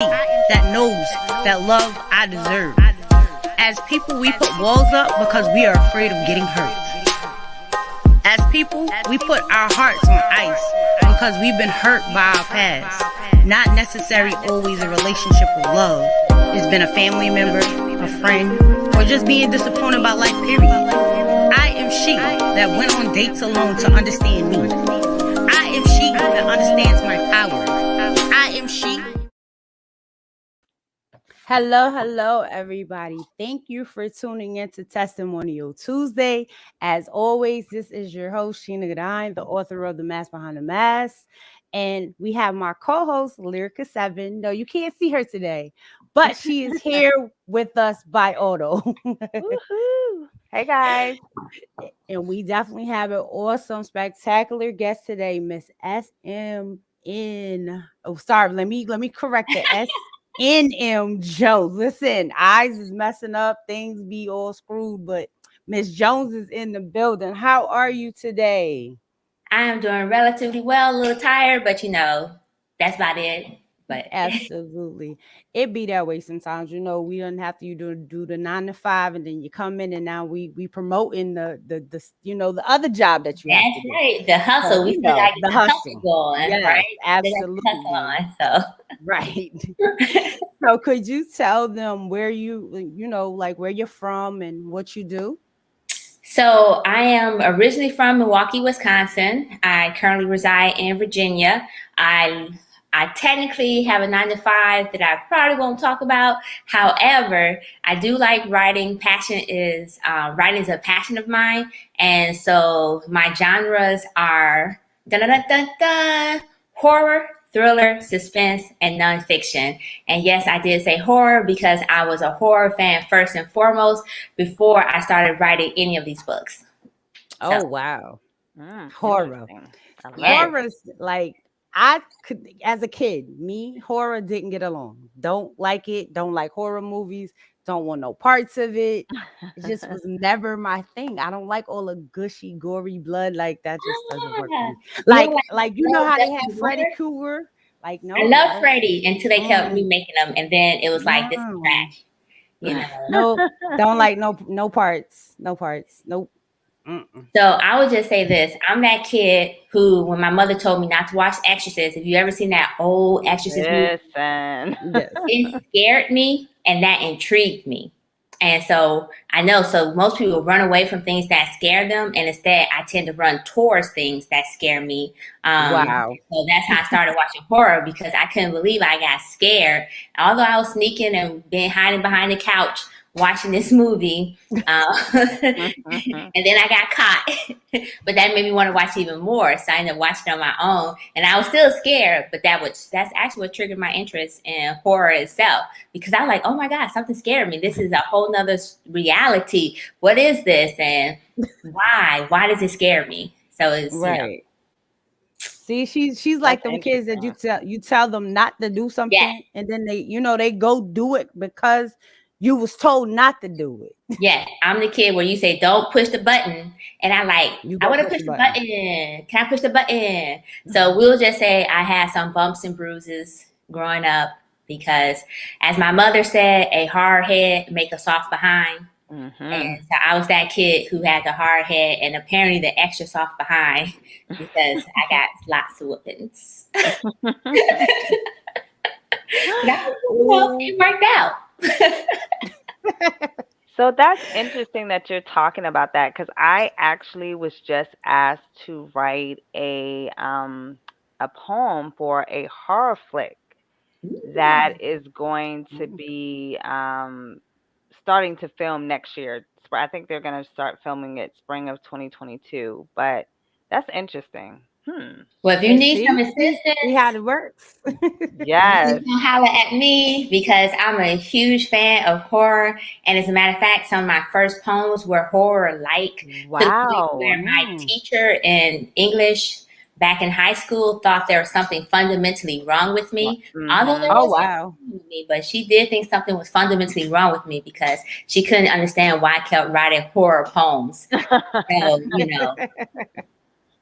that knows that love I deserve. As people, we put walls up because we are afraid of getting hurt. As people, we put our hearts on ice because we've been hurt by our past. Not necessarily always a relationship of love. It's been a family member, a friend, or just being disappointed about life, period. I am she that went on dates alone to understand me. I am she that understands my power. I am she. Hello, everybody. Thank you for tuning in to Testimonial Tuesday. As always, this is your host, Sheena Gadine, the author of The Mask Behind the Mask. And we have my co-host, Lyrica7. No, you can't see her today, but she is here with us by auto. Woohoo! Hey, guys. And we definitely have an awesome, spectacular guest today, Miss Snm. Oh, sorry, let me correct it. Snm Jones. Listen, eyes is messing up, things be all screwed, but Miss Jones is in the building. How are you today? I am doing relatively well, a little tired, but that's about it. But absolutely, it be that way sometimes. We don't have to do the 9 to 5, and then you come in, and now we promoting the the other job that you have to do. That's right, the hustle. So, we still got the hustle going, yes, right? Absolutely. So right. So could you tell them where where you're from and what you do? So I am originally from Milwaukee, Wisconsin. I currently reside in Virginia. I technically have a 9 to 5 that I probably won't talk about. However, I do like writing. Writing is a passion of mine. And so my genres are horror, thriller, suspense, and nonfiction. And yes, I did say horror because I was a horror fan first and foremost before I started writing any of these books. Oh, wow. Horror. Yes. Horror's like, I could, as a kid, horror didn't get along. Don't like it. Don't like horror movies. Don't want no parts of it. It just was never my thing. I don't like all the gushy, gory blood. Like, that just doesn't work for me. Like how they have Freddy Krueger? Like, no. I love Freddy until they kept remaking them, and then it was like, this is trash. No, don't like no parts. No parts. Nope. So I would just say this. I'm that kid who, when my mother told me not to watch Exorcist, if you ever seen that old Exorcist movie, it scared me and that intrigued me. And so I know, most people run away from things that scare them, and instead I tend to run towards things that scare me. Wow. So that's how I started watching horror, because I couldn't believe I got scared. Although I was sneaking and been hiding behind the couch watching this movie, and then I got caught, but that made me want to watch even more. So I ended up watching it on my own, and I was still scared, but that's actually what triggered my interest in horror itself, because I was like, oh my God, something scared me. This is a whole nother reality. What is this, and why does it scare me? So it's right. See, she's like them kids that you tell them not to do something, and then they go do it because you was told not to do it. Yeah, I'm the kid where you say, don't push the button. And I want to push the button. Can I push the button? So we'll just say I had some bumps and bruises growing up, because as my mother said, a hard head make a soft behind. And so I was that kid who had the hard head and apparently the extra soft behind, because I got lots of whoopings. It worked out. So that's interesting that you're talking about that, because I actually was just asked to write a poem for a horror flick that is going to be starting to film next year. I think they're going to start filming it spring of 2022, but that's interesting. Well, if you need some assistance, see how it works. Yes. You can holler at me, because I'm a huge fan of horror. And as a matter of fact, some of my first poems were horror-like. Wow. Where my teacher in English back in high school thought there was something fundamentally wrong with me. Although there was nothing wrong with me, but she did think something was fundamentally wrong with me, because she couldn't understand why I kept writing horror poems. So,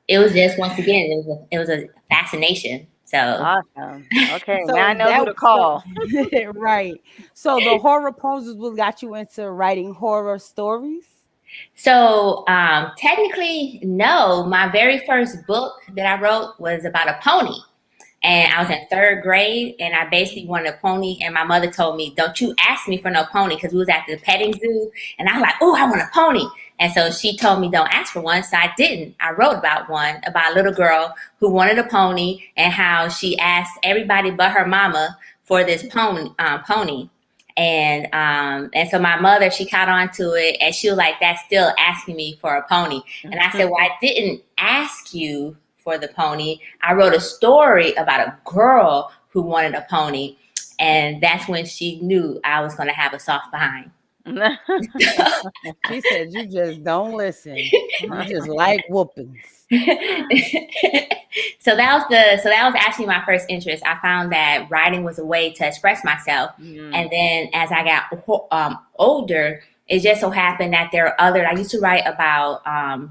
it was just, once again, it was a fascination. So Awesome. Okay, So now I is know who that to call. right? So the horror poses what got you into writing horror stories? technically, no. My very first book that I wrote was about a pony. And I was in third grade, and I basically wanted a pony. And my mother told me, "Don't you ask me for no pony," because we was at the petting zoo, and I was like, "Oh, I want a pony." And so she told me, "Don't ask for one." So I didn't. I wrote about one, about a little girl who wanted a pony, and how she asked everybody but her mama for this pony. And so my mother, she caught on to it, and she was like, "That's still asking me for a pony." And I said, "Well, I didn't ask you for the pony. I wrote a story about a girl who wanted a pony." And that's when she knew I was going to have a soft behind. She said, "You just don't listen. You just like whoopings." So that was actually my first interest. I found that writing was a way to express myself, and Mm. then as I got older, it just so happened that there are other. I used to write about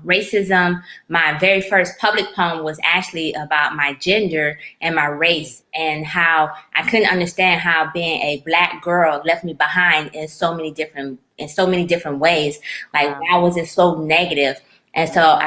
racism. My very first public poem was actually about my gender and my race, and how I couldn't understand how being a black girl left me behind in so many different ways. Like, Wow. why was it so negative? And so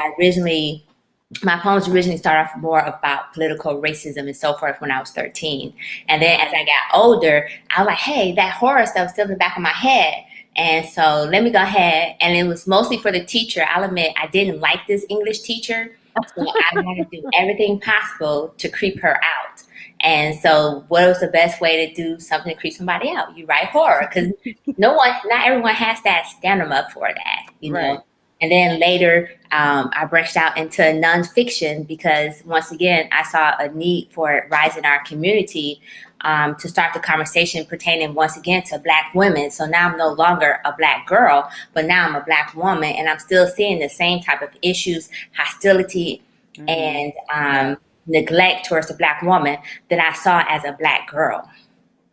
my poems originally started off more about political racism and so forth when I was 13. And then as I got older, I was like, hey, that horror stuff is still in the back of my head. And so let me go ahead. And it was mostly for the teacher. I'll admit I didn't like this English teacher. So I wanted to do everything possible to creep her out. And so what was the best way to do something to creep somebody out? You write horror, because not everyone has that stamina for that. Right. And then later, I branched out into nonfiction because, once again, I saw a need for it rise in our community, to start the conversation pertaining once again to Black women. So now I'm no longer a Black girl, but now I'm a Black woman, and I'm still seeing the same type of issues, hostility, and Yeah. neglect towards the Black woman that I saw as a Black girl.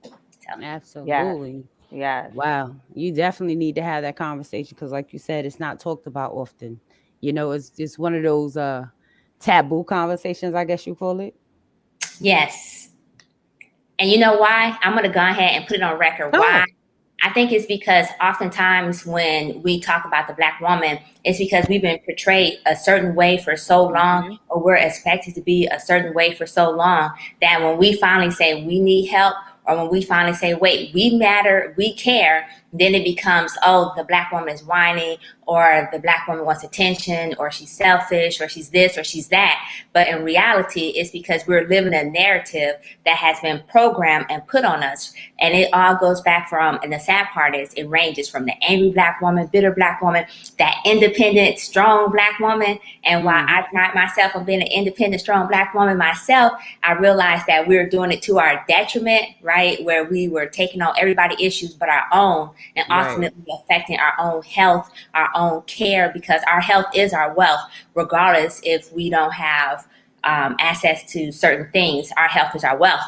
So. Yes. Absolutely. Yes. Wow. You definitely need to have that conversation because, like you said, it's not talked about often. It's one of those taboo conversations, I guess you call it. Yes. And you know why? I'm going to go ahead and put it on record. Go Why? ahead. I think it's because oftentimes when we talk about the Black woman, it's because we've been portrayed a certain way for so long, Hmm. or we're expected to be a certain way for so long, that when we finally say we need help, or when we finally say, wait, we matter, we care, then it becomes, oh, the Black woman is whining, or the Black woman wants attention, or she's selfish, or she's this, or she's that. But in reality, it's because we're living a narrative that has been programmed and put on us. And it all goes back from, and the sad part is, it ranges from the angry Black woman, bitter Black woman, that independent, strong Black woman. And while I pride myself on being an independent, strong Black woman myself, I realized that we were doing it to our detriment, right? Where we were taking on everybody's issues but our own, and Right. ultimately affecting our own health, our own care, because our health is our wealth, regardless if we don't have access to certain things. Our health is our wealth.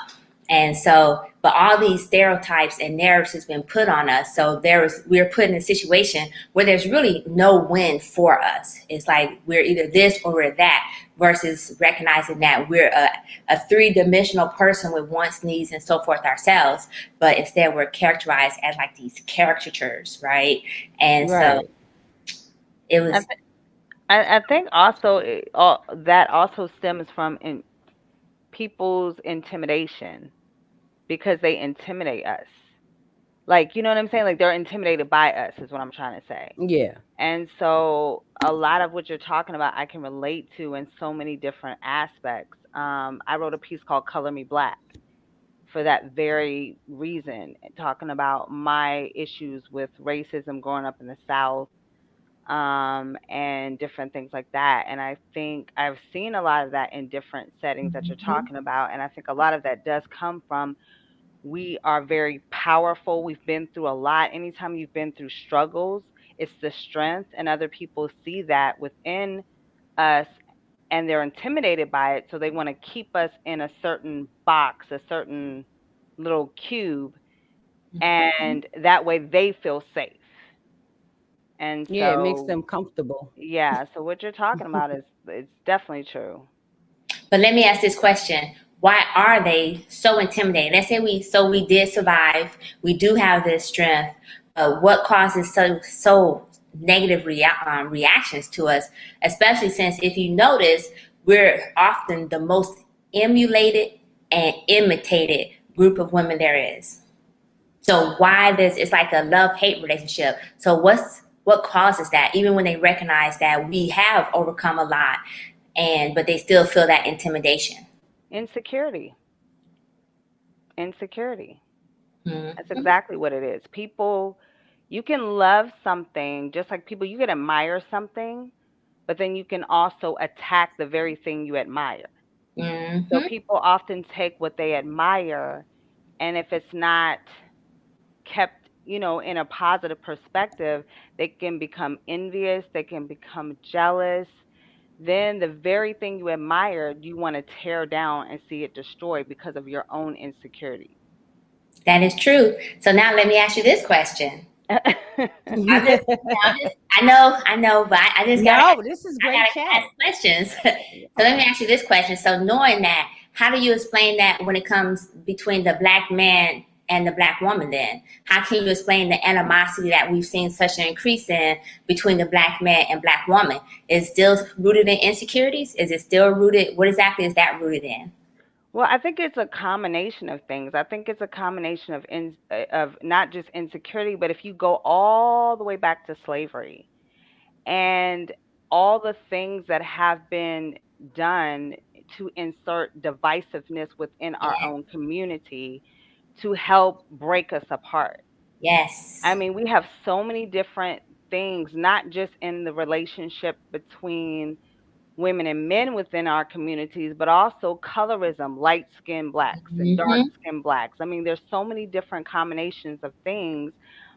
And so, but all these stereotypes and narratives has been put on us. So we're put in a situation where there's really no win for us. It's like we're either this or we're that, versus recognizing that we're a three-dimensional person with wants, needs, and so forth ourselves. But instead we're characterized as like these caricatures, right? And so Right. it I, was, th- I think also that also stems from people's intimidation because they intimidate us. Like, you know what I'm saying? Like they're intimidated by us is what I'm trying to say. Yeah. And so a lot of what you're talking about I can relate to in so many different aspects. I wrote a piece called Color Me Black for that very reason, talking about my issues with racism growing up in the South, and different things like that. And I think I've seen a lot of that in different settings that you're talking about. And I think a lot of that does come from we are very powerful. We've been through a lot. Anytime you've been through struggles, it's the strength, and other people see that within us and they're intimidated by it. So they want to keep us in a certain box, a certain little cube, and that way they feel safe. And Yeah, it makes so, them comfortable. yeah, so what you're talking about is it's definitely true. but let me ask this question. why are they so intimidated? Let's say we did survive, we do have this strength, but what causes so negative reactions to us? Especially since, if you notice, we're often the most emulated and imitated group of women there is. So why this? It's like a love-hate relationship. So what causes that? Even when they recognize that we have overcome a lot, but they still feel that intimidation. Insecurity. Insecurity. That's Mm-hmm. exactly what it is. People, you can love something, just like people, you can admire something, but then you can also attack the very thing you admire. So Mm-hmm. people often take what they admire, and if it's not kept, in a positive perspective, they can become envious, they can become jealous. Then the very thing you admired, you want to tear down and see it destroyed because of your own insecurity. That is true. So now let me ask you this question. I know, but I just No, this is great gotta chat. ask questions. So let me ask you this question. So knowing that, how do you explain that when it comes between the black man and the black woman then? How can you explain the animosity that we've seen such an increase in between the black man and black woman? Is it still rooted in insecurities? Is it still rooted? What exactly is that rooted in? Well, I think it's a combination of things. I think it's a combination of not just insecurity, but if you go all the way back to slavery and all the things that have been done to insert divisiveness within our Yeah. own community to help break us apart. I Yes. mean, we have so many different things, not just in the relationship between women and men within our communities, but also colorism, light skinned blacks and dark Mm-hmm. skinned blacks. I mean, there's so many different combinations of things,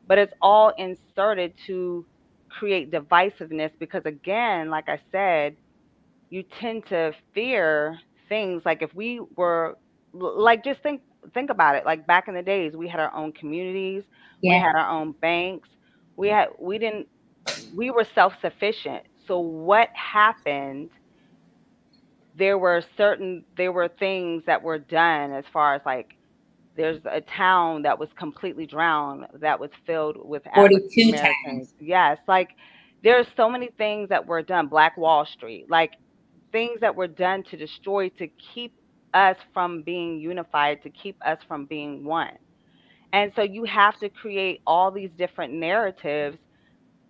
but it's all inserted to create divisiveness because, again, like I said, you tend to fear things like if we were like just think about it, like back in the days we had our own communities, we Yes. had our own banks, we didn't we were self-sufficient. So what happened, there were things that were done as far as like there's a town that was completely drowned that was filled with African 42 Americans. times. Yes, like there's so many things that were done, Black Wall Street, like things that were done to destroy, to keep us from being unified, to keep us from being one. And so you have to create all these different narratives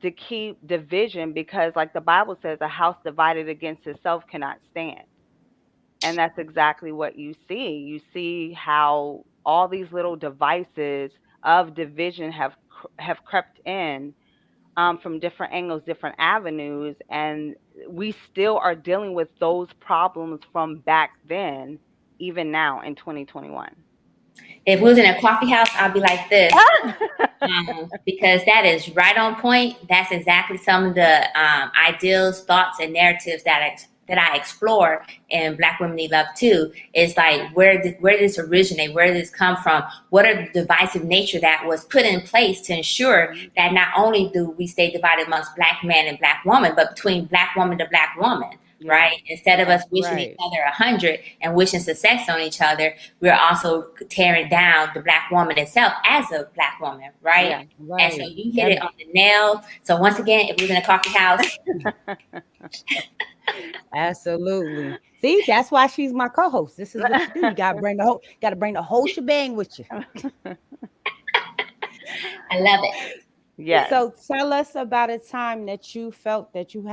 to keep division because, like the Bible says, a house divided against itself cannot stand. And that's exactly what you see. You see how all these little devices of division have crept in from different angles, different avenues, and we still are dealing with those problems from back then, even now in 2021. If we was in a coffee house, I'd be like this. Because that is right on point. That's exactly some of the ideals, thoughts, and narratives that I explore in Black Women Need Love too. Is like where did this originate? Where did this come from? What are the divisive nature that was put in place to ensure that not only do we stay divided amongst Black man and Black woman, but between Black woman to Black woman. Yeah. Right? Instead of us wishing Right. each other 100 and wishing success on each other, we're also tearing down the Black woman itself as a Black woman, right? Yeah. And so Right. you hit it on the nail. So once again, if we're in a coffee house, Absolutely. See, that's why she's my co-host. This is what you do. You gotta bring the whole shebang with you. I love it. Yes. So tell us about a time that you felt that you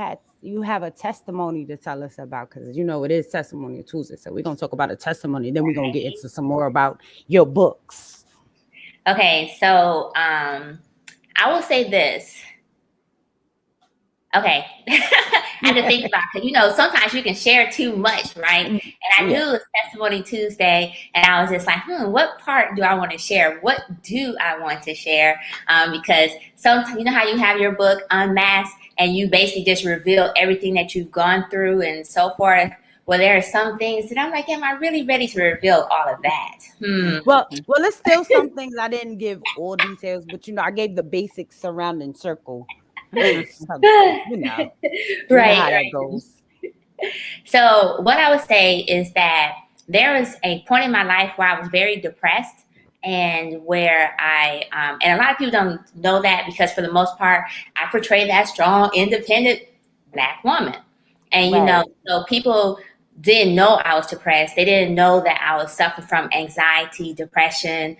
have a testimony to tell us about, because it is Testimonial Tuesday. So we're gonna talk about a testimony, then we're gonna get into some more about your books. Okay, so I will say this. Okay. I had to think about it. Because, sometimes you can share too much, right? And I knew it was Testimony Tuesday, and I was just like, what part do I want to share? What do I want to share? Because sometimes, you know how you have your book Unmasked, and you basically just reveal everything that you've gone through and so forth. Well, there are some things that I'm like, am I really ready to reveal all of that? Well, it's still some things I didn't give all details, but I gave the basic surrounding circle. You know Right, how right. that goes. So what I would say is that there was a point in my life where I was very depressed, and where and a lot of people don't know that, because for the most part, I portray that strong, independent Black woman. And, Right. so people didn't know I was depressed. They didn't know that I was suffering from anxiety, depression.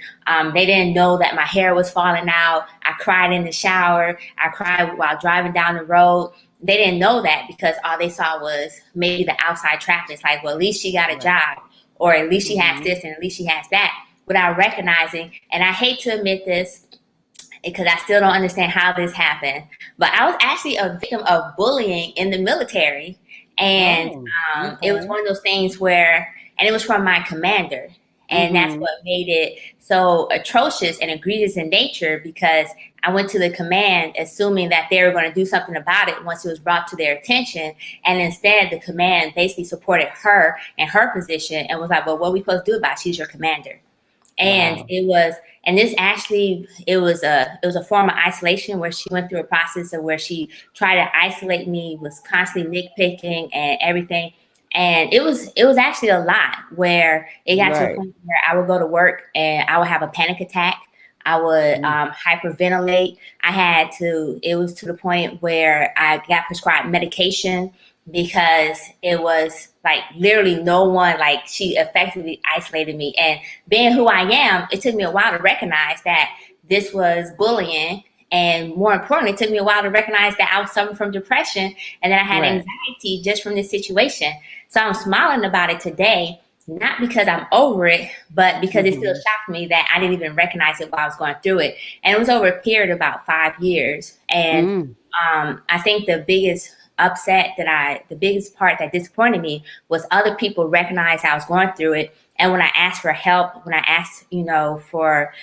They didn't know that my hair was falling out. I cried in the shower. I cried while driving down the road. They didn't know that, because all they saw was maybe the outside traffic. It's like, well, at least she got a job, or at least she has this, and at least she has that, without recognizing. And I hate to admit this, because I still don't understand how this happened, but I was actually a victim of bullying in the military. And it was one of those things where, and it was from my commander. And that's what made it so atrocious and egregious in nature, because I went to the command assuming that they were going to do something about it once it was brought to their attention. And instead, the command basically supported her and her position and was like, well, what are we supposed to do about it? She's your commander. And it was, and this actually, it was a form of isolation, where she went through a process of where she tried to isolate me, was constantly nitpicking and everything. And it was actually a lot, where it got to the point where I would go to work and I would have a panic attack. I would hyperventilate. It was to the point where I got prescribed medication, because it was like literally no one, like, she effectively isolated me. And being who I am, it took me a while to recognize that this was bullying. And more importantly, it took me a while to recognize that I was suffering from depression, and that I had anxiety just from this situation. So I'm smiling about it today, not because I'm over it, but because it still shocked me that I didn't even recognize it while I was going through it. And it was over a period of about 5 years. And I think the biggest part that disappointed me was other people recognized I was going through it. And when I asked for help, for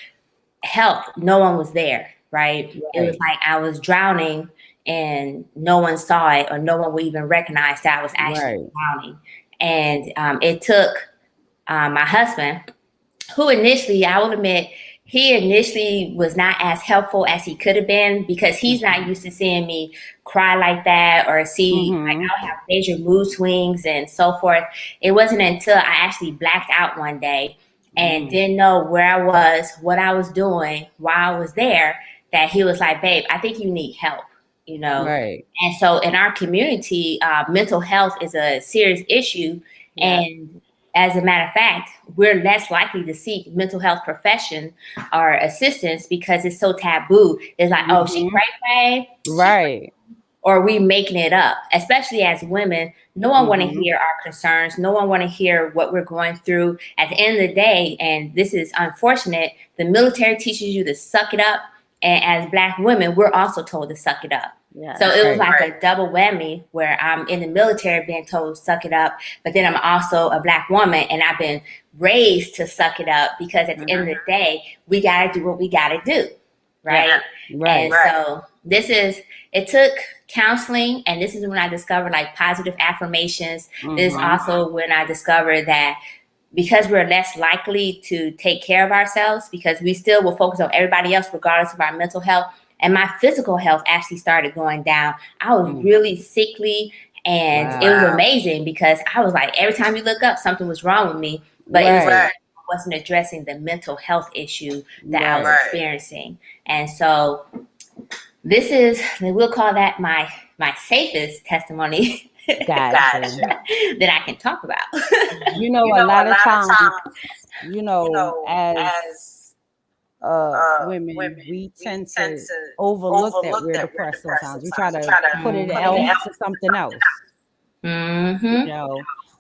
help, no one was there, right? It was like I was drowning and no one saw it, or no one would even recognize that I was actually drowning. And it took my husband, who initially, I will admit, he initially was not as helpful as he could have been, because he's not used to seeing me cry like that, or see like I'll have major mood swings and so forth. It wasn't until I actually blacked out one day and didn't know where I was, what I was doing, why I was there, that he was like, babe, I think you need help, Right. And so in our community, mental health is a serious issue. And as a matter of fact, we're less likely to seek mental health profession or assistance, because it's so taboo. It's like, oh, she cray-cray. Right. Or we making it up, especially as women. No one want to hear our concerns. No one want to hear what we're going through. At the end of the day, and this is unfortunate, the military teaches you to suck it up. And as Black women, we're also told to suck it up. Yeah, so it was like a double whammy, where I'm in the military being told to suck it up, but then I'm also a Black woman, and I've been raised to suck it up, because at the end of the day, we got to do what we got to do. Right. And so it took counseling, and this is when I discovered like positive affirmations. This is also when I discovered that, because we're less likely to take care of ourselves, because we still will focus on everybody else regardless of our mental health. And my physical health actually started going down. I was really sickly, and it was amazing, because I was like, every time you look up, something was wrong with me. But it was like I wasn't addressing the mental health issue that I was experiencing. And so we'll call that my safest testimony that I can talk about. A lot of times, as women, we tend to overlook that we're depressed sometimes. We try to put it else to something else.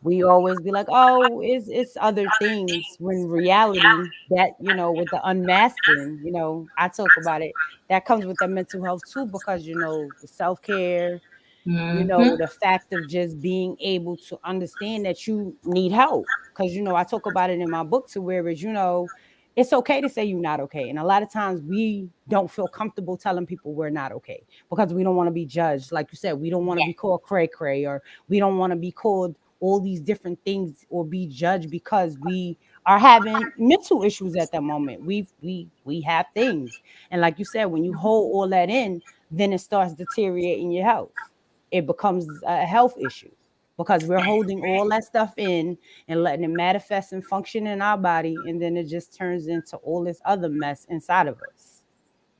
We always be like, oh, it's other things, when reality, that, with the unmasking, I talk about it, that comes with the mental health too, because, the self-care, the fact of just being able to understand that you need help. Because, I talk about it in my book too, whereas, it's okay to say you're not okay. And a lot of times we don't feel comfortable telling people we're not okay, because we don't want to be judged. Like you said, we don't want to be called cray-cray, or we don't want to be called all these different things, or be judged because we are having mental issues at that moment. We have things. And like you said, when you hold all that in, then it starts deteriorating your health. It becomes a health issue. because we're holding all that stuff in and letting it manifest and function in our body, and then it just turns into all this other mess inside of us.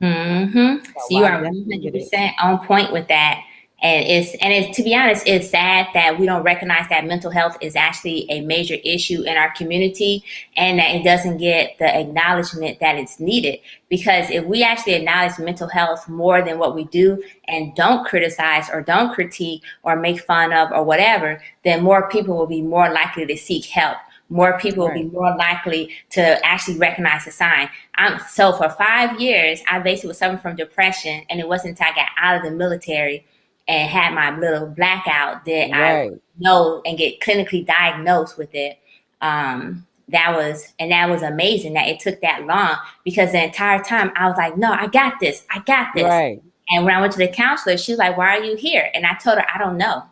Mm-hmm. So So you I are definitely get it. 100% on point with that. And it's to be honest, it's sad that we don't recognize that mental health is actually a major issue in our community, and that it doesn't get the acknowledgement that it's needed. Because if we actually acknowledge mental health more than what we do, and don't criticize or don't critique or make fun of or whatever, then more people will be more likely to seek help. More people will be Right. more likely to actually recognize the sign. So for 5 years, I basically was suffering from depression, and it wasn't until I got out of the military and had my little blackout that I Right. know and get clinically diagnosed with it. That was amazing that it took that long, because the entire time I was like, no, I got this. I got this. Right. And when I went to the counselor, she was like, why are you here? And I told her, I don't know.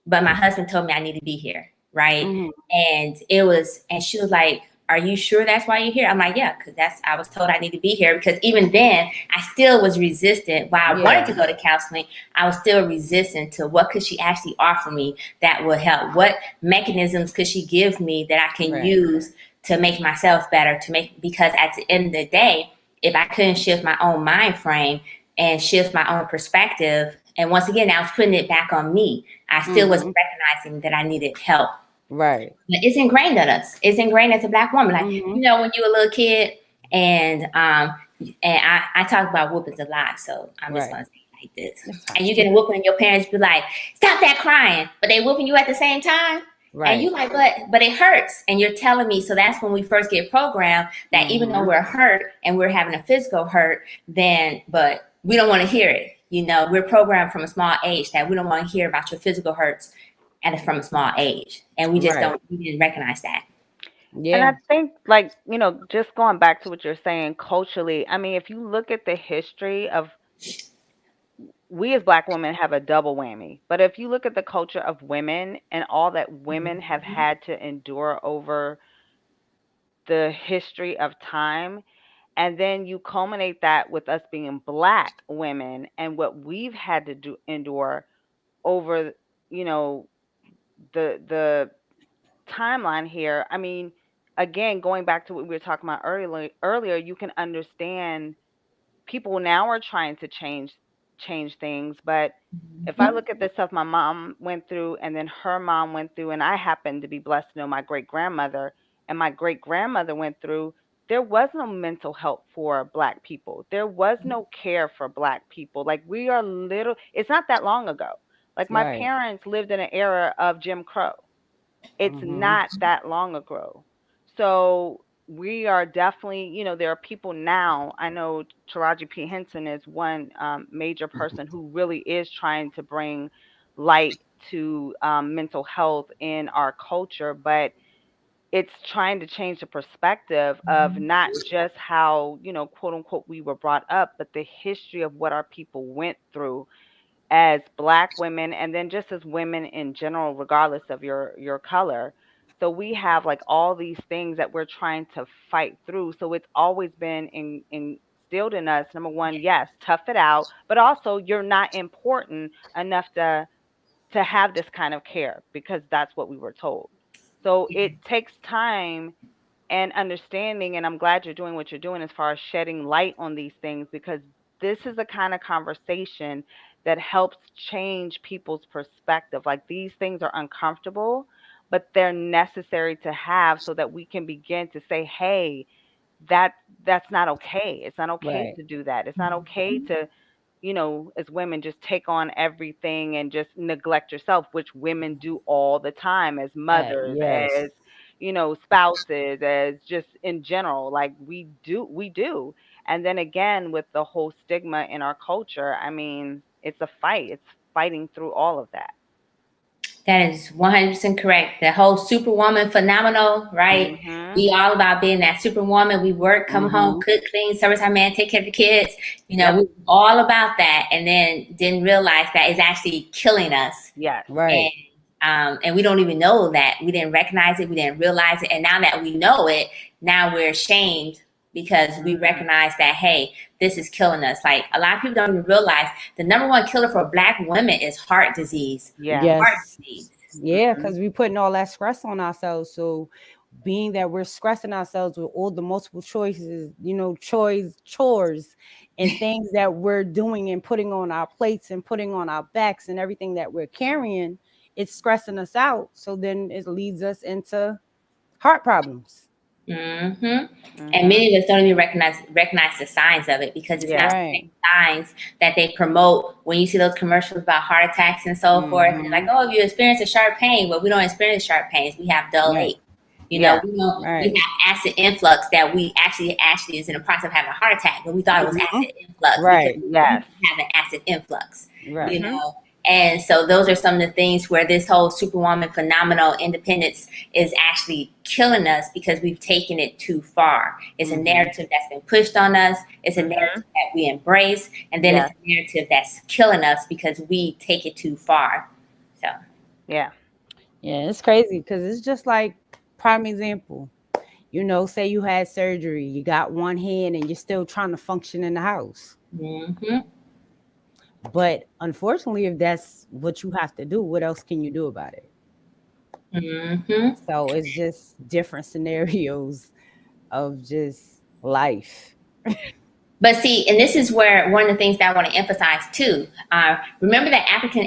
But my husband told me I need to be here. Right. Mhm. And she was like, are you sure that's why you're here? I'm like, yeah, because I was told I need to be here. Because even then, I still was resistant. While I wanted to go to counseling, I was still resistant to what could she actually offer me that would help. What mechanisms could she give me that I can Right. use to make myself better, because at the end of the day, if I couldn't shift my own mind frame and shift my own perspective, and once again, I was putting it back on me, I still wasn't recognizing that I needed help. Right. But it's ingrained in us. It's ingrained as a Black woman. Like, you know, when you were a little kid, and I talk about whoopings a lot, so I'm just Right. gonna say it like this. And you get a whooping, and your parents be like, "Stop that crying," but they whooping you at the same time. Right. And you like, but it hurts. And you're telling me, so that's when we first get programmed that even though we're hurt and we're having a physical hurt, but we don't want to hear it. You know, we're programmed from a small age that we don't want to hear about your physical hurts from a small age. And we just Right. we didn't recognize that. And Yeah. I think, like, just going back to what you're saying culturally, I mean, if you look at the history of, we as Black women have a double whammy. But if you look at the culture of women and all that women have had to endure over the history of time, and then you culminate that with us being Black women and what we've had to endure over, you know, the timeline here. I mean, again, going back to what we were talking about earlier, you can understand people now are trying to change things, but if I look at the stuff my mom went through and then her mom went through, and I happen to be blessed to know my great grandmother and my great grandmother went through, there was no mental health for Black people. There was no care for Black people. Like, it's not that long ago. Like, my Right. parents lived in an era of Jim Crow. It's not that long ago. So we are definitely, there are people now. I know Taraji P. Henson is one major person who really is trying to bring light to mental health in our culture, but it's trying to change the perspective of not just how, quote unquote, we were brought up, but the history of what our people went through as Black women, and then just as women in general, regardless of your color. So we have like all these things that we're trying to fight through. So it's always been instilled in us. Number one, yes, tough it out, but also you're not important enough to have this kind of care, because that's what we were told. So it takes time and understanding, and I'm glad you're doing what you're doing as far as shedding light on these things, because this is the kind of conversation that helps change people's perspective. Like, these things are uncomfortable, but they're necessary to have so that we can begin to say, hey, that's not okay. It's not okay Right. to do that. It's not okay to, as women, just take on everything and just neglect yourself, which women do all the time as mothers, Yes. as, spouses, as just in general. Like, we do. And then again, with the whole stigma in our culture, I mean, it's a fight. It's fighting through all of that. That is 100% correct. The whole superwoman phenomenal, right? Mhm. We all about being that superwoman. We work, come home, cook, clean, service our man, take care of the kids. Yep. We all about that, and then didn't realize that it's actually killing us. Yes. Right. And we don't even know that. We didn't recognize it. We didn't realize it. And now that we know it, now we're ashamed because we recognize that, hey, this is killing us. Like, a lot of people don't even realize the number one killer for Black women is heart disease. Yeah. Yes. Heart disease. Yeah, because we putting all that stress on ourselves. So being that we're stressing ourselves with all the multiple choices, chores and things that we're doing and putting on our plates and putting on our backs and everything that we're carrying, it's stressing us out. So then it leads us into heart problems. And many of us don't even recognize the signs of it, because it's not the same signs that they promote when you see those commercials about heart attacks and so forth. And like, oh, you experience a sharp pain. Well, we don't experience sharp pains. We have dull ache. We have acid influx that we actually is in the process of having a heart attack, but we thought it was acid influx because we have an acid influx. And so those are some of the things where this whole superwoman phenomenal independence is actually killing us, because we've taken it too far. It's a narrative that's been pushed on us. It's a narrative that we embrace. And then it's a narrative that's killing us because we take it too far. So, yeah, it's crazy, because it's just like, prime example, say you had surgery, you got one hand and you're still trying to function in the house. But unfortunately, if that's what you have to do, what else can you do about it? So it's just different scenarios of just life. But see, and this is where one of the things that I want to emphasize too. Remember that African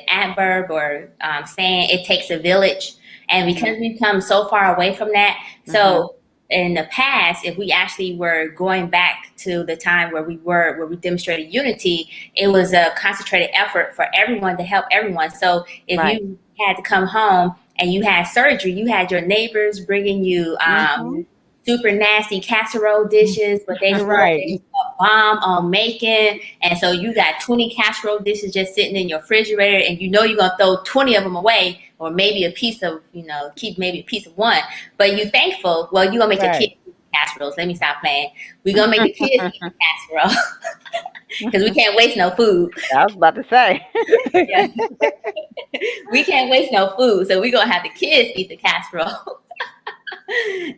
adverb or saying it takes a village, and because we've come so far away from that, so in the past, if we actually were going back to the time where we demonstrated unity, it was a concentrated effort for everyone to help everyone. So if you had to come home and you had surgery, you had your neighbors bringing you super nasty casserole dishes, but they a bomb on making, and so you got 20 casserole dishes just sitting in your refrigerator, and you're gonna throw 20 of them away, or maybe a piece of, keep maybe a piece of one, but you thankful. Well, you gonna make your kids eat casseroles. Let me stop playing. We gonna make the kids eat the casserole because we can't waste no food. I was about to say. We can't waste no food, so we gonna have the kids eat the casserole.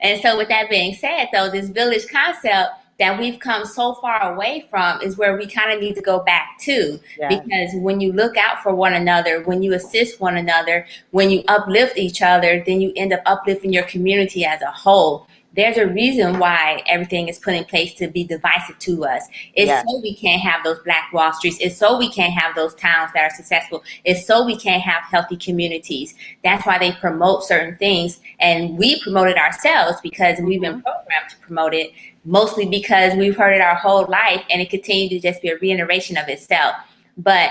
And so with that being said, though, this village concept that we've come so far away from is where we kind of need to go back to. Because when you look out for one another, when you assist one another, when you uplift each other, then you end up uplifting your community as a whole. There's a reason why everything is put in place to be divisive to us. It's so we can't have those Black Wall Streets. It's so we can't have those towns that are successful. It's so we can't have healthy communities. That's why they promote certain things. And we promote it ourselves because we've been programmed to promote it, mostly because we've heard it our whole life, and it continues to just be a reiteration of itself. But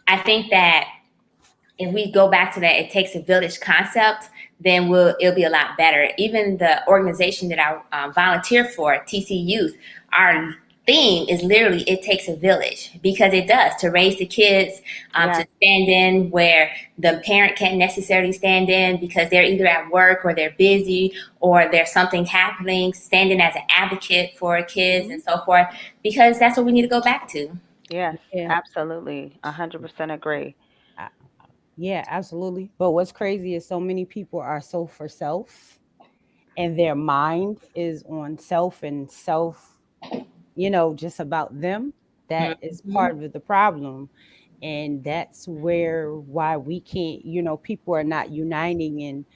I think that if we go back to that, it takes a village concept, then it'll be a lot better. Even the organization that I volunteer for, TC Youth, our theme is literally, it takes a village, because it does, to raise the kids, to stand in where the parent can't necessarily stand in because they're either at work or they're busy or there's something happening, standing as an advocate for kids and so forth, because that's what we need to go back to. Yes, absolutely. 100% agree. Yeah, absolutely. But what's crazy is so many people are so for self, and their mind is on self and self, just about them. That is part of the problem. And that's why we can't, people are not uniting and,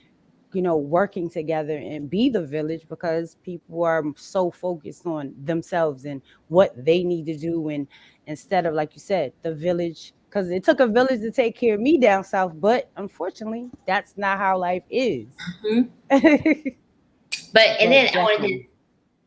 working together and be the village, because people are so focused on themselves and what they need to do. And instead of, like you said, the village, because it took a village to take care of me down south, but unfortunately, that's not how life is.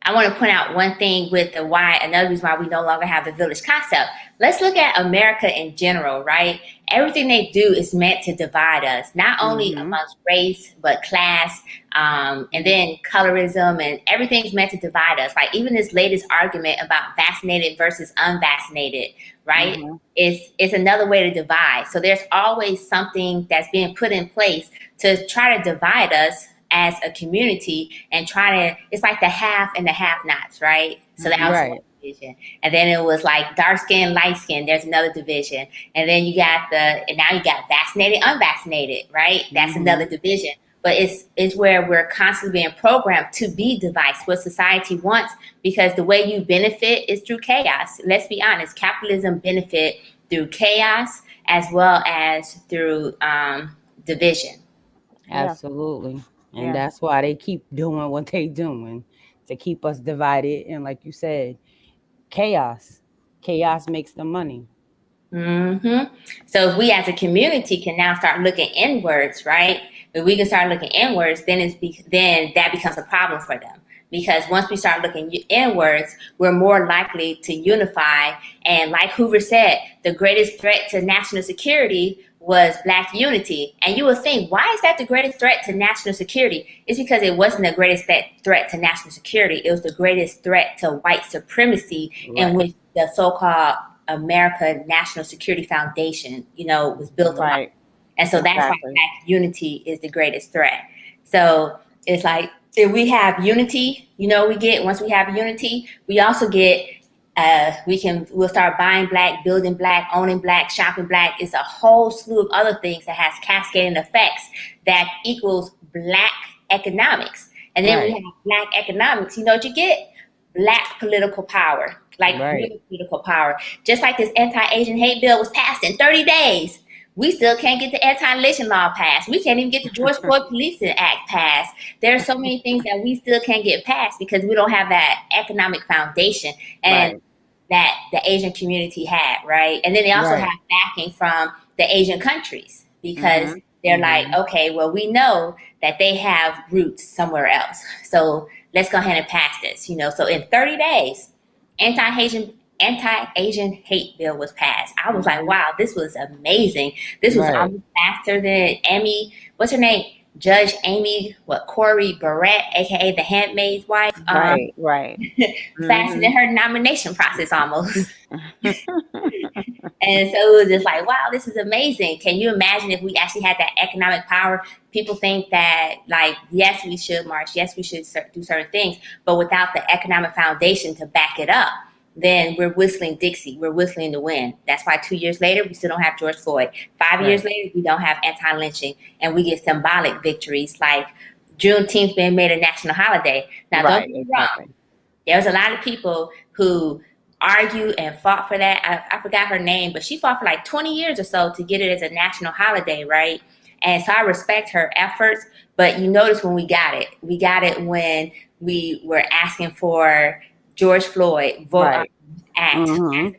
I want to point out one thing with another reason why we no longer have the village concept. Let's look at America in general, right? Everything they do is meant to divide us, not only amongst race, but class, and then colorism, and everything's meant to divide us. Like even this latest argument about vaccinated versus unvaccinated, right? It's another way to divide. So there's always something that's being put in place to try to divide us as a community, and it's like the half and the have-nots, right? So that was one division. And then it was like dark skin, light skin, there's another division. And then now you got vaccinated, unvaccinated, right? That's another division. But it's where we're constantly being programmed to be divisive, what society wants, because the way you benefit is through chaos. Let's be honest, capitalism benefit through chaos as well as through division. Absolutely. And Yeah. that's why they keep doing what they doing, to keep us divided. And like you said, chaos. Chaos makes the money. So if we as a community can now start looking inwards, right? If we can start looking inwards, then then that becomes a problem for them. Because once we start looking inwards, we're more likely to unify. And like Hoover said, the greatest threat to national security was Black unity. And you would think, why is that the greatest threat to national security? It's because it wasn't the greatest threat to national security. It was the greatest threat to white supremacy, in which the so-called America National Security Foundation, was built on. Right. And so that's why Black unity is the greatest threat. So it's like, if we have unity, once we have unity, we also get, we'll start buying Black, building Black, owning Black, shopping Black. It's a whole slew of other things that has cascading effects that equals Black economics. And then we have Black economics. You know what you get? Black political power, real political power. Just like this anti-Asian hate bill was passed in 30 days. We still can't get the anti-lynching law passed. We can't even get the George Floyd Policing Act passed. There are so many things that we still can't get passed because we don't have that economic foundation and that the Asian community had, right? And then they also have backing from the Asian countries because they're like, okay, well, we know that they have roots somewhere else. So let's go ahead and pass this, So in 30 days, anti-Asian hate bill was passed. I was like, wow, this was amazing. This was almost faster than Amy, what's her name? Judge Amy, Corey Barrett, aka the Handmaid's Wife. Right. Faster than her nomination process almost. And so it was just like, wow, this is amazing. Can you imagine if we actually had that economic power? People think that, yes, we should march. Yes, we should do certain things. But without the economic foundation to back it up, then we're whistling Dixie. We're whistling the wind. That's why 2 years later, we still don't have George Floyd. 5 years later, we don't have anti-lynching. And we get symbolic victories like Juneteenth being made a national holiday. Now, don't get me wrong. There was a lot of people who argued and fought for that. I forgot her name, but she fought for 20 years or so to get it as a national holiday, right? And so I respect her efforts. But you notice when we got it when we were asking for George Floyd Act,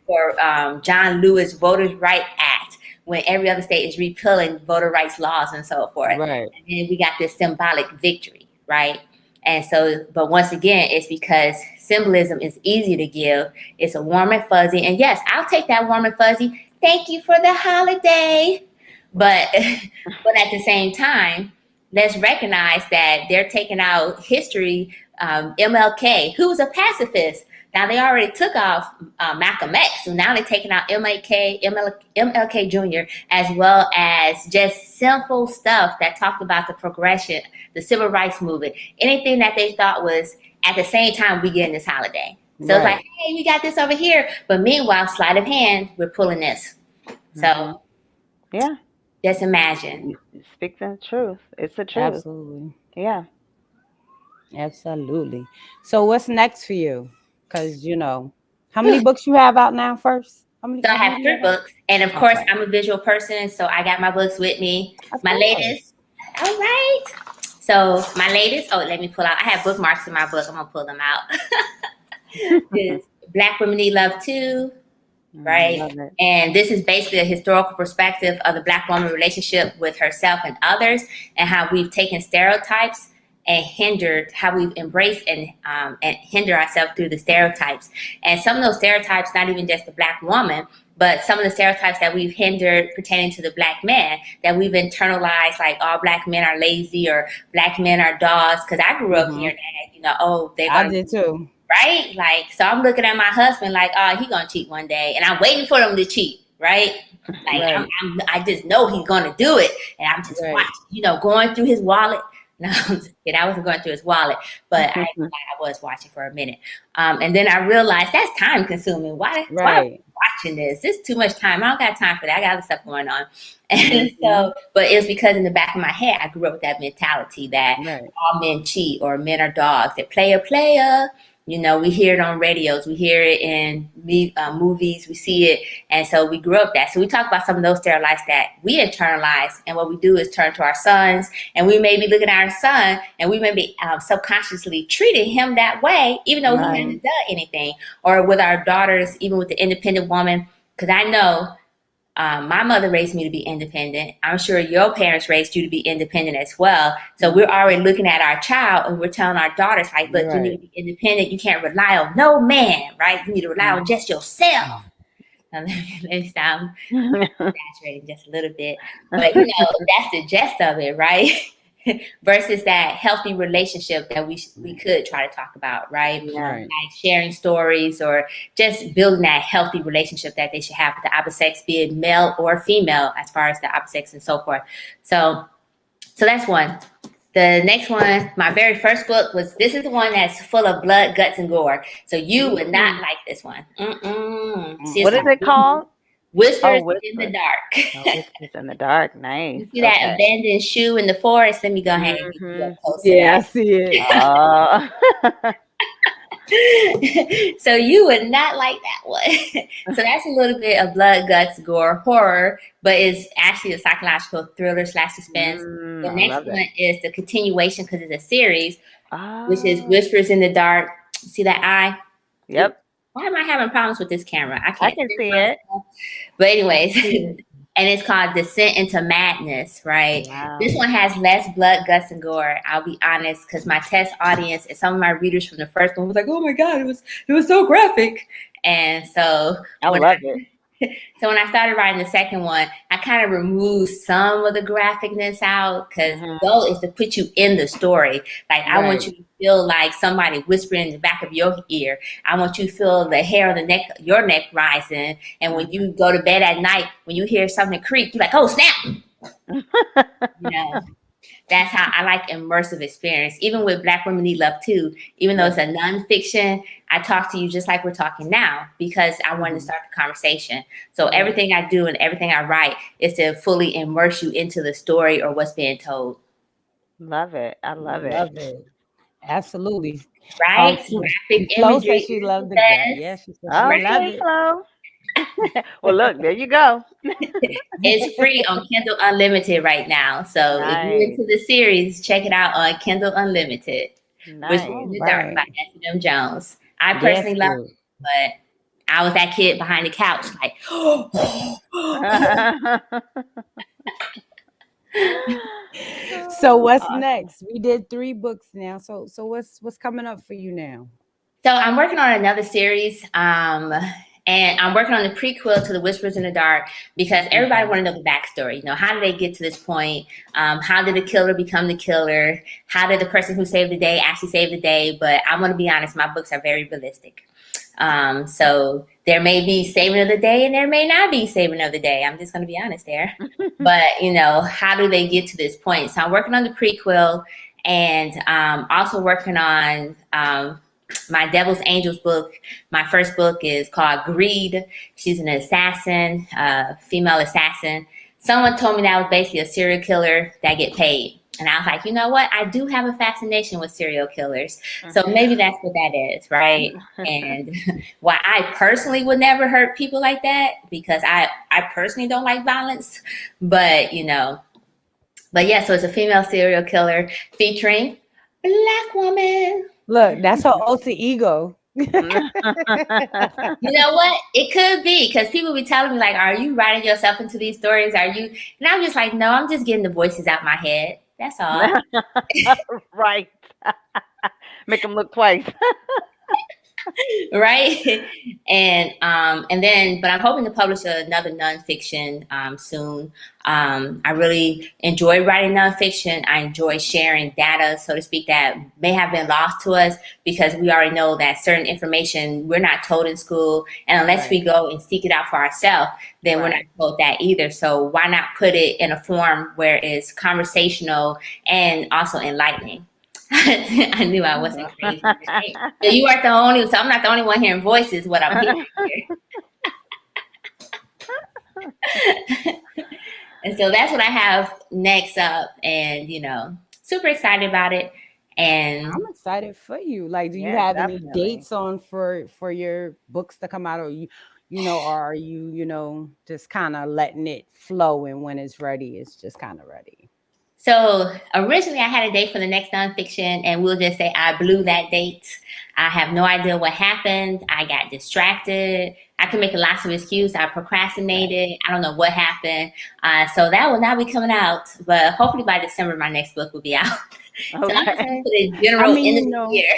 for John Lewis Voters' Right Act, when every other state is repealing voter rights laws and so forth. Right. And then we got this symbolic victory, right? And so, but once again, it's because symbolism is easy to give. It's a warm and fuzzy. And yes, I'll take that warm and fuzzy. Thank you for the holiday. But at the same time, let's recognize that they're taking out history. MLK, who was a pacifist. Now they already took off Malcolm X, so now they're taking out MLK Jr. as well as just simple stuff that talked about the progression, the civil rights movement, anything that they thought was at the same time we get in this holiday. So it's like, hey, we got this over here, but meanwhile, sleight of hand, we're pulling this. So just imagine. Speak the truth. It's the truth. Absolutely. Yeah. Absolutely. So what's next for you? Because, how many books you have out now first? So I have 3 books. And of course, I'm a visual person, so I got my books with me. My latest. All right. So my latest, let me pull out. I have bookmarks in my book. I'm going to pull them out. It's Black Women Need Love Too. Right. And this is basically a historical perspective of the Black woman relationship with herself and others, and how we've taken stereotypes and hindered, how we've embraced and hinder ourselves through the stereotypes. And some of those stereotypes, not even just the Black woman, but some of the stereotypes that we've hindered pertaining to the Black man, that we've internalized, like all Black men are lazy or Black men are dogs. Because I grew up hearing that, I did too. Right? So I'm looking at my husband like, oh, he gonna cheat one day. And I'm waiting for him to cheat, right? I just know he's gonna do it. And I'm just watching, going through his wallet. No, I'm just kidding. I wasn't going through his wallet, but I was watching for a minute. And then I realized that's time consuming. Why am I watching this? It's too much time. I don't got time for that. I got other stuff going on. And so, but it was because in the back of my head, I grew up with that mentality that all men cheat or men are dogs. They're player. You know, we hear it on radios, we hear it in movies, we see it, and so we grew up that. So we talk about some of those stereotypes that we internalize, and what we do is turn to our sons, and we may be looking at our son, and we may be subconsciously treating him that way, even though he hasn't done anything. Or with our daughters, even with the independent woman, because I know my mother raised me to be independent. I'm sure your parents raised you to be independent as well. So we're already looking at our child and we're telling our daughters, like, look, you need to be independent. You can't rely on no man, right? You need to rely on just yourself. Let me stop exaggerating just a little bit. But, you know, that's the gist of it, right? Versus that healthy relationship that we could try to talk about, right? Like sharing stories or just building that healthy relationship that they should have with the opposite sex, be it male or female, as far as the opposite sex and so forth. So that's one. The next one, my very first book this is the one that's full of blood, guts, and gore. So you would not like this one. What is it called? Whispers in the Dark. Whispers in the Dark. Nice. You see that abandoned shoe in the forest? Let me go ahead and get you up close. Yeah, I see it. So you would not like that one. So that's a little bit of blood, guts, gore, horror, but it's actually a psychological thriller / suspense. The next one is the continuation because it's a series, which is Whispers in the Dark. See that eye? Yep. Why am I having problems with this camera? I can see it. But anyways, and it's called Descent into Madness, right? Wow. This one has less blood, guts, and gore. I'll be honest, because my test audience and some of my readers from the first one was like, "Oh my God, it was so graphic," and so I love it. So when I started writing the second one, I kind of removed some of the graphicness out because the goal is to put you in the story. Like I want you to feel like somebody whispering in the back of your ear. I want you to feel the hair on your neck rising. And when you go to bed at night, when you hear something creak, you're like, "Oh, snap." You know, that's how I like immersive experience. Even with Black Women Need Love Too, even though it's a nonfiction, I talk to you just like we're talking now because I wanted to start the conversation. So everything I do and everything I write is to fully immerse you into the story or what's being told. Love it. I love it. Love it. Absolutely. Right? Graphic Flo imagery. said she loved the graphic. Yeah, she said she loved it. Flo. Well, look, there you go. It's free on Kindle Unlimited right now. So if you're into the series, check it out on Kindle Unlimited. Whispers in the Dark by Snm Jones. I personally love it, but I was that kid behind the couch, like, So what's next? We did 3 books now. So what's coming up for you now? So I'm working on another series. And I'm working on the prequel to The Whispers in the Dark because everybody want to know the backstory. You know, how did they get to this point? How did the killer become the killer? How did the person who saved the day actually save the day? But I want to be honest, my books are very realistic. So there may be saving of the day and there may not be saving of the day. I'm just going to be honest there. But, you know, how do they get to this point? So I'm working on the prequel and also working on my Devil's Angels book. My first book is called Greed. She's an assassin, female assassin. Someone told me that I was basically a serial killer that get paid. And I was like, you know what? I do have a fascination with serial killers. So maybe that's what that is, right? And why I personally would never hurt people like that because I personally don't like violence. But, you know, yeah, so it's a female serial killer featuring Black woman. Look, that's her alter ego. You know what? It could be because people be telling me like, "Are you writing yourself into these stories? Are you?" And I'm just like, "No, I'm just getting the voices out my head. That's all." Right. Make them look twice. Right. And then, but I'm hoping to publish another nonfiction soon. I really enjoy writing nonfiction. I enjoy sharing data, so to speak, that may have been lost to us because we already know that certain information we're not told in school. And unless we go and seek it out for ourselves, then we're not told that either. So why not put it in a form where it's conversational and also enlightening? I knew I wasn't crazy. So you aren't the only, so I'm not the only one hearing voices, what I'm hearing here. And so that's what I have next up. And, you know, super excited about it. And I'm excited for you. Like, do you Yeah, have any definitely. dates on for your books to come out, or or are you, just kind of letting it flow, and when it's ready, it's just kind of ready? so originally I had a date for the next nonfiction, and we'll just say I blew that date. I have no idea what happened. I got distracted. I can make lots of excuses. I procrastinated. I don't know what happened. So that will now be coming out, but hopefully by December, my next book will be out. So I'm just Okay. going to put a I general mean, end of the year.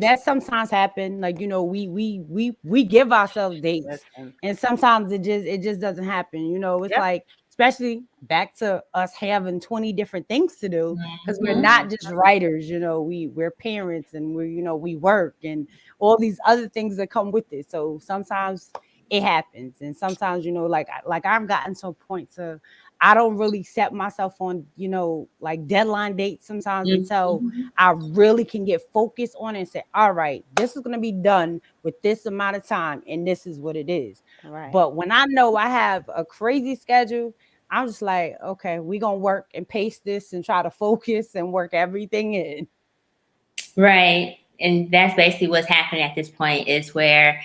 that sometimes happen. Like, we give ourselves dates, Listen. and sometimes it just doesn't happen. It's Yep. like, especially back to us having 20 different things to do, because we're Mhm. not just writers. We're parents, and we work, and all these other things that come with it. So sometimes it happens, and sometimes, like I've gotten to a point to, I don't really set myself on, like, deadline dates sometimes, until Mhm. I really can get focused on it and say, all right, this is going to be done with this amount of time, and this is what it is. Right. But when I know I have a crazy schedule, I'm just like, okay, we're going to work and pace this and try to focus and work everything in. Right. And that's basically what's happening at this point, is where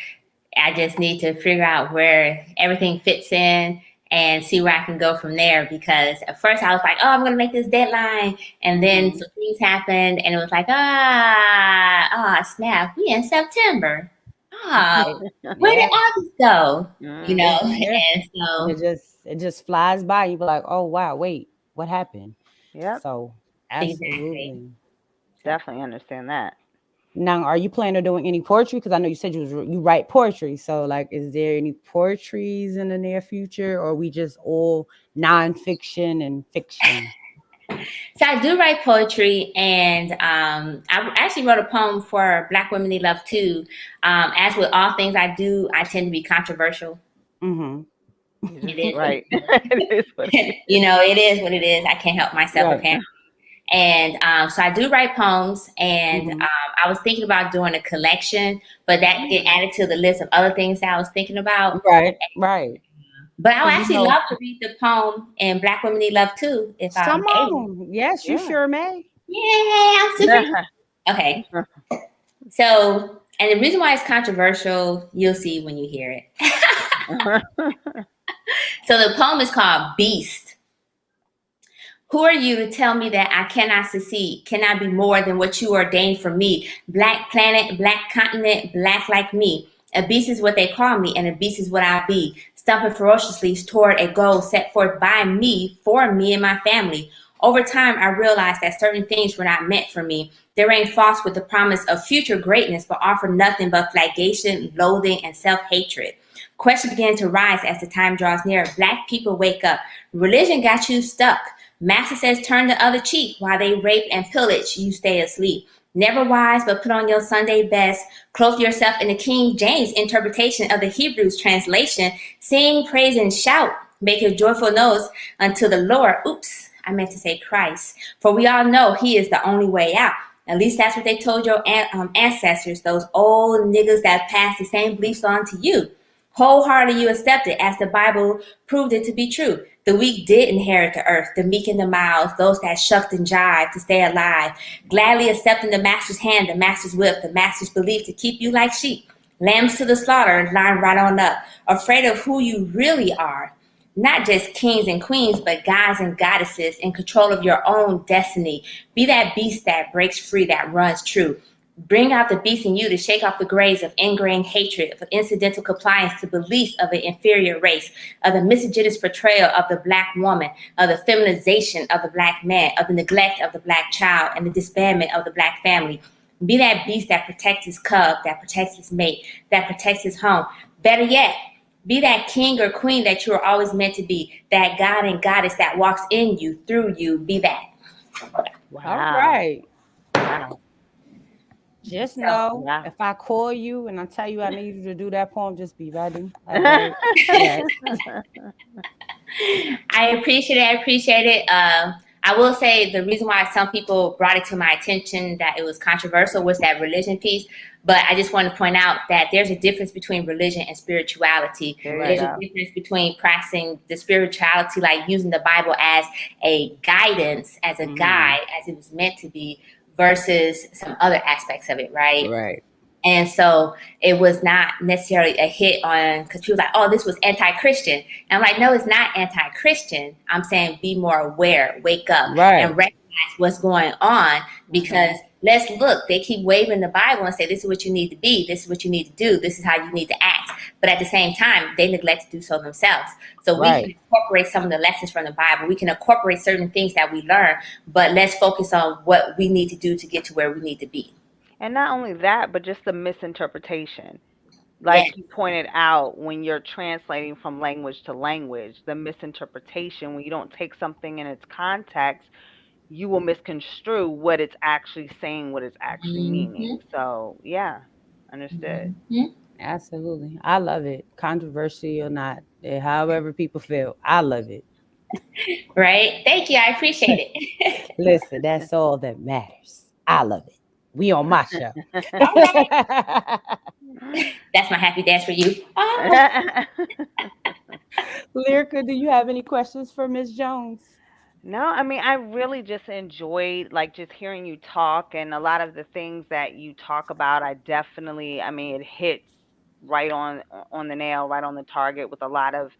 I just need to figure out where everything fits in and see where I can go from there. Because at first I was like, oh, I'm going to make this deadline. And then Mhm. some things happened, and it was like, snap, we in September. Oh, where did Yeah. August go? Mhm. Yeah. And And so it just flies by. You be like, oh, wow, wait, what happened? Yep. So exactly. absolutely. Definitely understand that. Now, are you planning on doing any poetry? Because I know you said you write poetry. So, like, is there any poetries in the near future, or we just all nonfiction and fiction? So I do write poetry, and I actually wrote a poem for Black Women Need Love too. As with all things I do, I tend to be controversial. Mm-hmm. You It just is what right. It is what it is. it is what it is. I can't help myself Right. apparently. And so I do write poems, and Mm-hmm. I was thinking about doing a collection, but that get added to the list of other things that I was thinking about. Right. Right. But I would Because actually love to read the poem in Black Women Need Love too, if some I'm able. of them, yes, you Yeah. sure may. Yay, I'm super. Okay. So, and the reason why it's controversial, you'll see when you hear it. So the poem is called Beast. Who are you to tell me that I cannot succeed, cannot be more than what you ordained for me? Black planet, black continent, black like me. A beast is what they call me, and a beast is what I'll be. Stumping ferociously toward a goal set forth by me, for me and my family. Over time, I realized that certain things were not meant for me. They rang false with the promise of future greatness, but offered nothing but flagellation, loathing, and self-hatred. Questions began to rise as the time draws near. Black people wake up. Religion got you stuck. Master says turn the other cheek while they rape and pillage. You stay asleep. Never wise, but put on your Sunday best. Clothe yourself in the King James interpretation of the Hebrews translation. Sing, praise, and shout. Make your joyful noise unto the Lord. Oops, I meant to say Christ. For we all know He is the only way out. At least that's what they told your ancestors, those old niggas that passed the same beliefs on to you. Wholeheartedly you accept it as the Bible proved it to be true. The weak did inherit the earth, the meek and the mild, those that shucked and jived to stay alive, gladly accepting the master's hand, the master's whip, the master's belief to keep you like sheep. Lambs to the slaughter, line right on up, afraid of who you really are. Not just kings and queens, but gods and goddesses in control of your own destiny. Be that beast that breaks free, that runs true. Bring out the beast in you to shake off the graves of ingrained hatred, of incidental compliance to beliefs of an inferior race, of the misogynist portrayal of the black woman, of the feminization of the black man, of the neglect of the black child, and the disbandment of the black family. Be that beast that protects his cub, that protects his mate, that protects his home. Better yet, be that king or queen that you are always meant to be, that god and goddess that walks in you, through you. Be that. All Wow. right. Wow. Just So know, Wow. if I call you and I tell you I need you to do that poem, just be ready. All right. Yeah. I appreciate it. I I will say the reason why some people brought it to my attention that it was controversial was that religion piece. But I just want to point out that there's a difference between religion and spirituality. There you There's Right. a go. difference between practicing the spirituality, like using the Bible as a guidance, as a guide, as it was meant to be, versus some other aspects of it, right? Right. And so it was not necessarily a hit on, because people were like, oh, this was anti-Christian. And I'm like, no, it's not anti-Christian. I'm saying be more aware, wake up, and Right. recognize what's going on. Because let's look, they keep waving the Bible and say, this is what you need to be, this is what you need to do, this is how you need to act. But at the same time, they neglect to do so themselves. So we Right. can incorporate some of the lessons from the Bible. We can incorporate certain things that we learn, but let's focus on what we need to do to get to where we need to be. And not only that, but just the misinterpretation. Yes. Like you pointed out, when you're translating from language to language, the misinterpretation, when you don't take something in its context, you will misconstrue what it's actually saying, what it's actually meaning. Mhm. So, yeah, understood. Mhm. Absolutely. I love it. Controversy or not, however people feel, I love it. Right? Thank you. I appreciate it. Listen, that's all that matters. I love it. We on my show. All right. That's my happy dance for you. Oh. Lyrica, do you have any questions for Miss Jones? No, I mean, I really just enjoyed like just hearing you talk, and a lot of the things that you talk about, I definitely, I mean, it hits right on the nail, right on the target with a lot of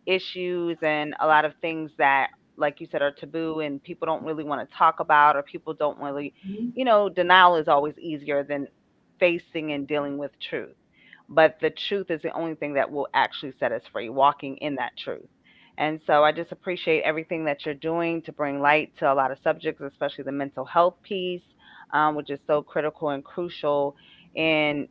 issues and a lot of things that, like you said, are taboo and people don't really want to talk about, or people don't really, denial is always easier than facing and dealing with truth. But the truth is the only thing that will actually set us free, walking in that truth. And so I just appreciate everything that you're doing to bring light to a lot of subjects, especially the mental health piece, which is so critical and crucial in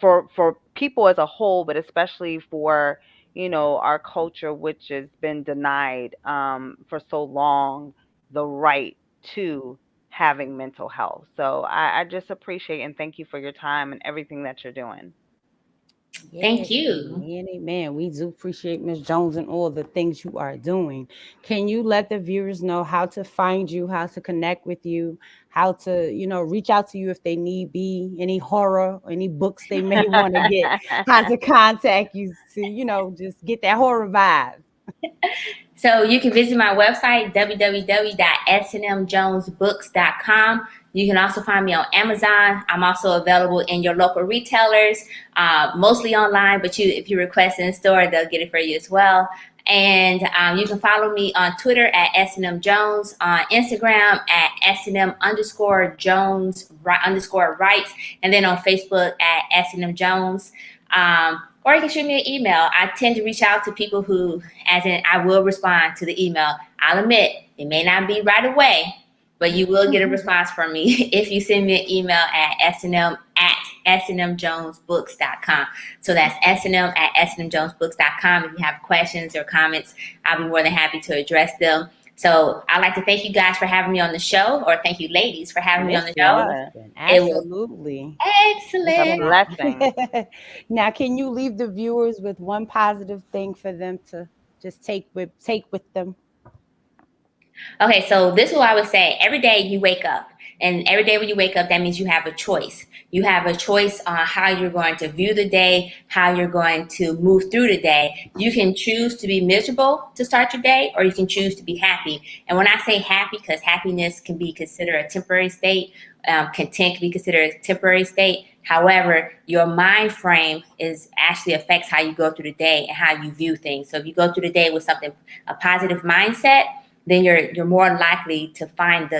for people as a whole, but especially for our culture, which has been denied for so long the right to having mental health. So I just appreciate and thank you for your time and everything that you're doing. Yeah, Thank you. amen, amen. We do appreciate Miss Jones and all the things you are doing. Can you let the viewers know how to find you, how to connect with you, how to, reach out to you if they need be any horror, any books they may want to get, how to contact you to, just get that horror vibe. So you can visit my website, www.snmjonesbooks.com. You can also find me on Amazon. I'm also available in your local retailers, mostly online, but if you request in store, they'll get it for you as well. And you can follow me on Twitter at Snm Jones, on Instagram at Snm underscore Jones underscore rights, and then on Facebook at Snm Jones. Or you can shoot me an email. I tend to reach out to people who, as in, I will respond to the email. I'll admit it may not be right away, but you will get a response from me if you send me an email at snm@snmjonesbooks.com. So that's snm@snmjonesbooks.com. If you have questions or comments, I'll be more than happy to address them. So I'd like to thank you guys for having me on the show, or thank you ladies for having me on the show. Listen, It was absolutely. It's a excellent. blessing. Now, can you leave the viewers with one positive thing for them to just take with them? Okay, so this is what I would say. Every day you wake up, and every day when you wake up, that means you have a choice. You have a choice on how you're going to view the day, how you're going to move through the day. You can choose to be miserable to start your day, or you can choose to be happy. And when I say happy, because happiness can be considered a temporary state, content can be considered a temporary state. However, your mind frame actually affects how you go through the day and how you view things. So if you go through the day with a positive mindset, then you're more likely to find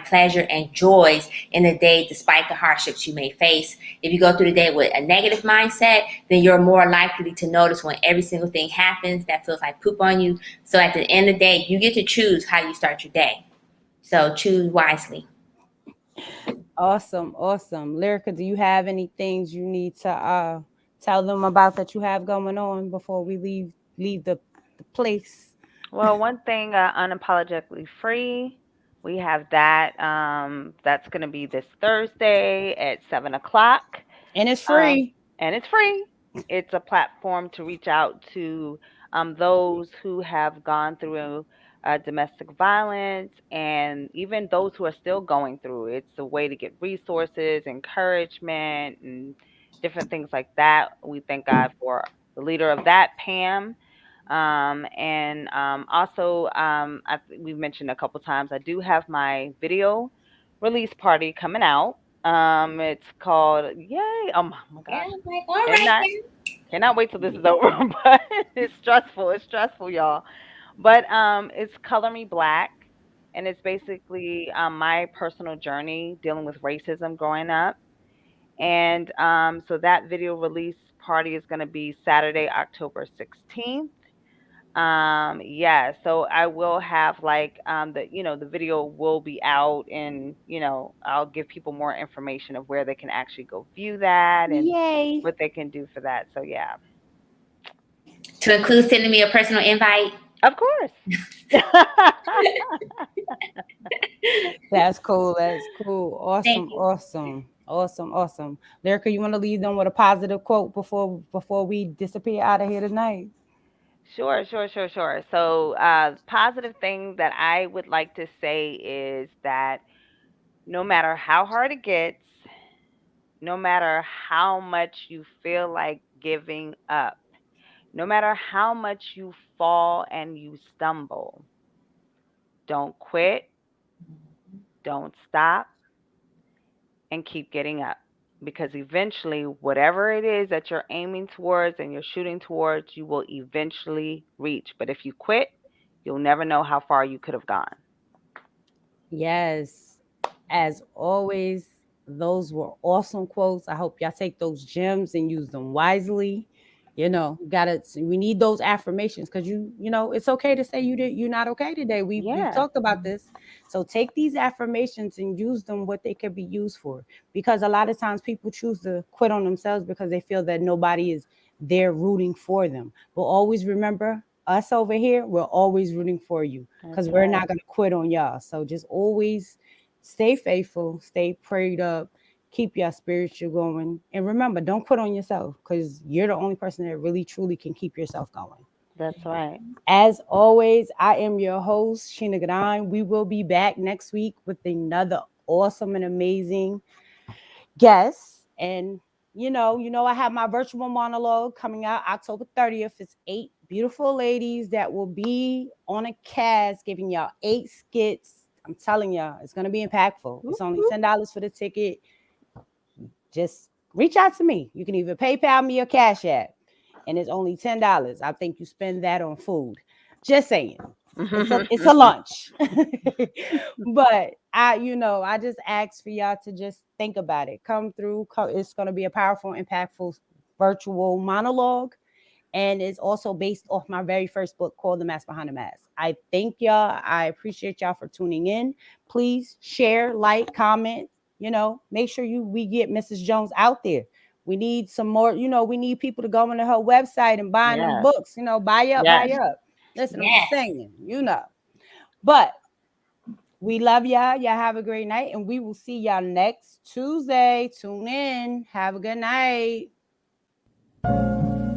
pleasure and joys in the day despite the hardships you may face. If you go through the day with a negative mindset, then you're more likely to notice when every single thing happens that feels like poop on you. So at the end of the day, you get to choose how you start your day. So choose wisely. Awesome, awesome. Lyrica, do you have any things you need to tell them about that you have going on before we leave the place? Well, one thing, unapologetically free. We have that. That's going to be this Thursday at 7 o'clock. And it's Um, free. and it's free. It's a platform to reach out to those who have gone through domestic violence, and even those who are still going through. It's a way to get resources, encouragement, and different things like that. We thank God for the leader of that, Pam. And also, we've mentioned a couple times, I do have my video release party coming out. It's called Yay! Oh my Yeah, gosh, I'm like, all right cannot then. cannot wait till this is over. But it's stressful. It's stressful, y'all. But it's Color Me Black, and it's basically my personal journey dealing with racism growing up. And so that video release party is going to be Saturday, October 16th. Yeah, so I will have like the video will be out, and I'll give people more information of where they can actually go view that and Yay. what they can do for that. So yeah. To include sending me a personal invite. Of course. That's cool. That's cool. Thank Awesome. you. Awesome. Lyrica, you want to leave them with a positive quote before we disappear out of here tonight? Sure. So, positive thing that I would like to say is that no matter how hard it gets, no matter how much you feel like giving up, no matter how much you fall and you stumble, don't quit, don't stop, and keep getting up. Because eventually, whatever it is that you're aiming towards and you're shooting towards, you will eventually reach. But if you quit, you'll never know how far you could have gone. Yes. As always, those were awesome quotes. I hope y'all take those gems and use them wisely. We need those affirmations, because it's okay to say you're not okay today. We've talked about this. So take these affirmations and use them what they could be used for, because a lot of times people choose to quit on themselves because they feel that nobody is there rooting for them. But always remember, us over here, we're always rooting for you, because we're not going to quit on y'all. So just always stay faithful, stay prayed up, keep your spiritual going. And remember, don't quit on yourself, because you're the only person that really, truly can keep yourself going. That's right. As always, I am your host, Sheena Gadine. We will be back next week with another awesome and amazing guest. And I have my virtual monologue coming out October 30th. It's 8 beautiful ladies that will be on a cast giving y'all 8 skits. I'm telling y'all, it's going to be impactful. It's only $10 for the ticket. Just reach out to me. You can either PayPal me or Cash App, and it's only $10. I think you spend that on food. Just saying. It's a lunch. But I just ask for y'all to just think about it. Come through. It's going to be a powerful, impactful virtual monologue. And it's also based off my very first book called The Mask Behind the Mask. I thank y'all. I appreciate y'all for tuning in. Please share, like, comment. Make sure we get Mrs. Jones out there. We need some more, we need people to go into her website and buy them books, buy up. Listen, I'm just saying, But we love y'all. Y'all have a great night, and we will see y'all next Tuesday. Tune in. Have a good night.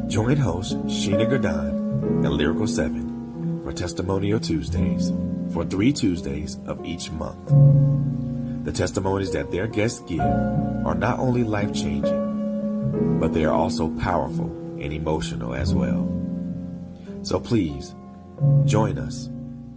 Join hosts Sheena Gadine and Lyrical 7 for Testimonial Tuesdays for 3 Tuesdays of each month. The testimonies that their guests give are not only life-changing, but they are also powerful and emotional as well. So please, join us